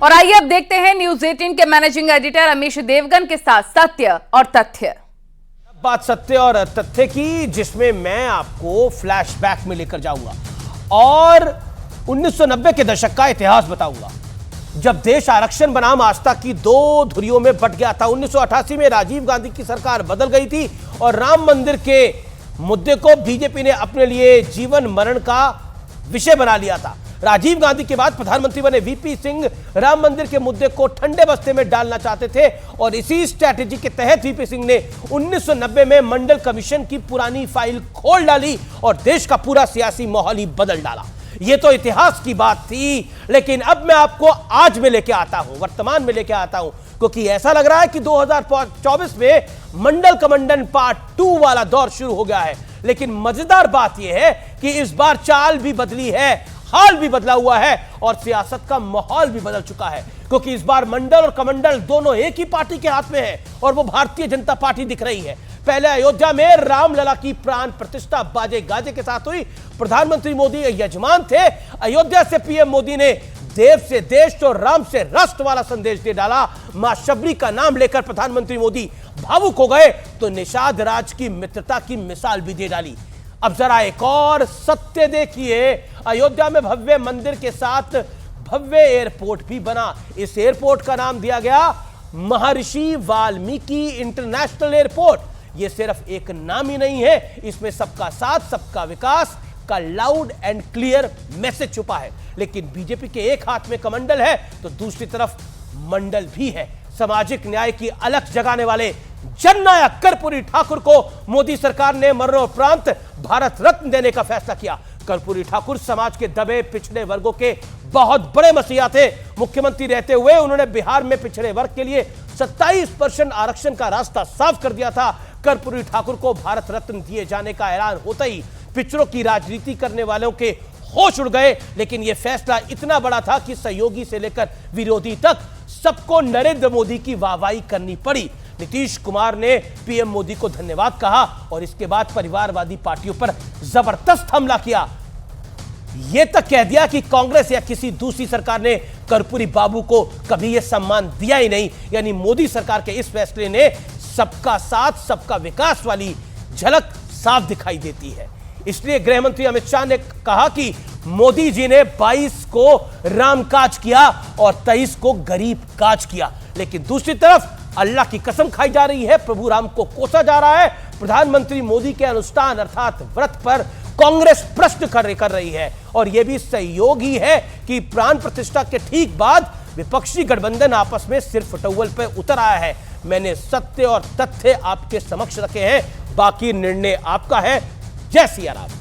और आइए अब देखते हैं न्यूज 18 के मैनेजिंग एडिटर अमीश देवगन के साथ सत्य और तथ्य। बात सत्य और तथ्य की, जिसमें मैं आपको फ्लैशबैक में लेकर जाऊंगा और 1990 के दशक का इतिहास बताऊंगा, जब देश आरक्षण बनाम आस्था की दो धुरियों में बंट गया था। 1988 में राजीव गांधी की सरकार बदल गई थी और राम मंदिर के मुद्दे को बीजेपी ने अपने लिए जीवन मरण का विषय बना लिया था। राजीव गांधी के बाद प्रधानमंत्री बने वीपी सिंह राम मंदिर के मुद्दे को ठंडे बस्ते में डालना चाहते थे और इसी स्ट्रैटेजी के तहत वीपी सिंह ने 1990 में मंडल कमीशन की पुरानी फाइल खोल डाली और देश का पूरा सियासी माहौल ही बदल डाला। यह तो इतिहास की बात थी, लेकिन अब मैं आपको आज में लेके आता हूं, वर्तमान में लेके आता हूं, क्योंकि ऐसा लग रहा है कि 2024 में मंडल कमंडन पार्ट 2 वाला दौर शुरू हो गया है। लेकिन मजेदार बात यह है कि इस बार चाल भी बदली है, हाल भी बदला हुआ है और सियासत का माहौल भी बदल चुका है, क्योंकि इस बार मंडल और कमंडल दोनों एक ही पार्टी के हाथ में है और वो भारतीय जनता पार्टी दिख रही है। पहले अयोध्या में रामलला की प्राण प्रतिष्ठा बाजे गाजे के साथ हुई। प्रधानमंत्री मोदी यजमान थे। अयोध्या से पीएम मोदी ने देव से देश तो राम से राष्ट्र वाला संदेश दे डाला। मां शबरी का नाम लेकर प्रधानमंत्री मोदी भावुक हो गए तो निषाद राज की मित्रता की मिसाल भी दे डाली। अब जरा एक और सत्य देखिए, अयोध्या में भव्य मंदिर के साथ भव्य एयरपोर्ट भी बना। इस एयरपोर्ट का नाम दिया गया महर्षि वाल्मीकि इंटरनेशनल एयरपोर्ट। यह सिर्फ एक नाम ही नहीं है, इसमें सबका साथ सबका विकास का लाउड एंड क्लियर मैसेज छुपा है। लेकिन बीजेपी के एक हाथ में कमंडल है तो दूसरी तरफ मंडल भी है। सामाजिक न्याय की अलख जगाने वाले जननायक कर्पूरी ठाकुर को मोदी सरकार ने मरणोपरांत भारत रत्न देने का फैसला किया। कर्पूरी ठाकुर समाज के दबे पिछड़े वर्गों के बहुत बड़े मसीहा थे। मुख्यमंत्री रहते हुए उन्होंने बिहार में पिछड़े वर्ग के लिए 27% आरक्षण का रास्ता साफ कर दिया था। कर्पूरी ठाकुर को भारत रत्न दिए जाने का ऐलान होता ही पिछड़ों की राजनीति करने वालों के होश उड़ गए। लेकिन यह फैसला इतना बड़ा था कि सहयोगी से लेकर विरोधी तक सबको नरेंद्र मोदी की वाहवाही करनी पड़ी। नीतीश कुमार ने पीएम मोदी को धन्यवाद कहा और इसके बाद परिवारवादी पार्टियों पर जबरदस्त हमला किया। यह तक कह दिया कि कांग्रेस या किसी दूसरी सरकार ने कर्पूरी बाबू को कभी यह सम्मान दिया ही नहीं। यानी मोदी सरकार के इस फैसले ने सबका साथ सबका विकास वाली झलक साफ दिखाई देती है। इसलिए गृह मंत्री अमित शाह ने कहा कि मोदी जी ने 22 को राम काज किया और 23 को गरीब काज किया। लेकिन दूसरी तरफ अल्लाह की कसम खाई जा रही है, प्रभु राम को कोसा जा रहा है। प्रधानमंत्री मोदी के अनुष्ठान अर्थात व्रत पर कांग्रेस प्रश्न कर रही है और यह भी सहयोग ही है कि प्राण प्रतिष्ठा के ठीक बाद विपक्षी गठबंधन आपस में सिर्फ टॉवल पर उतर आया है। मैंने सत्य और तथ्य आपके समक्ष रखे हैं, बाकी निर्णय आपका है। जय सिया राम।